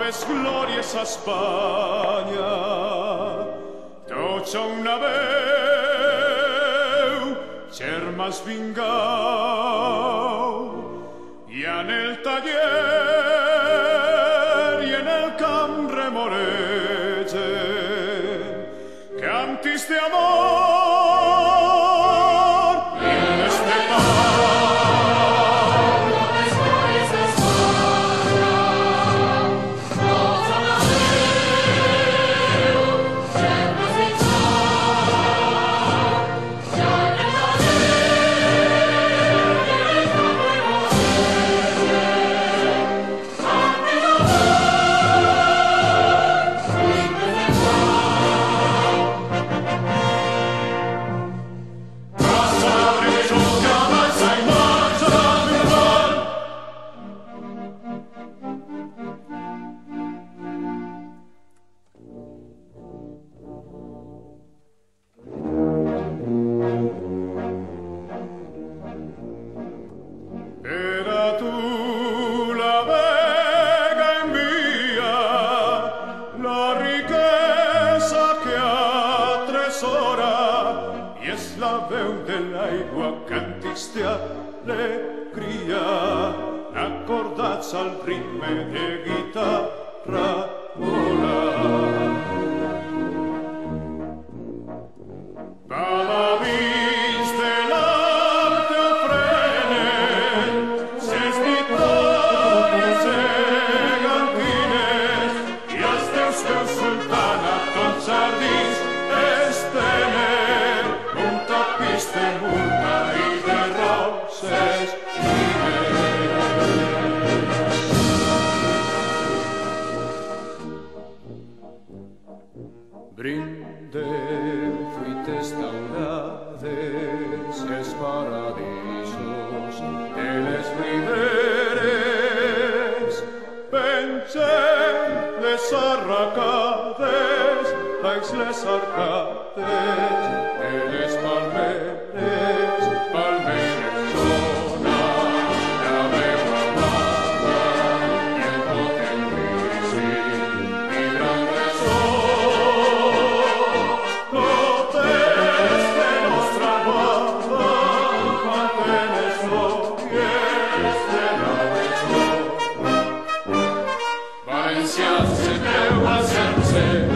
Aves glorias a Espanya, tots a una veu, germans vingueu, i en el taller i en el camp remoregen, cantis d'amor, himnes de pau. La veu de l'aigua, càntics d'alegria, acordats al ritme de guitarra vola. Paladins de l'art ofrenen ses victòries gegantines i els teus peus sultant a tots jardins estenen de multa i de roses brindem fruites daurades els paradisos de les riberes, pengem les arracades baix les arcades de les palmeres, palmeres sona la veu amada i el potent risi vibrant de sol. Tot és de nostra guarda, canten les glòries de la regió. Valencians, sembreu al sencer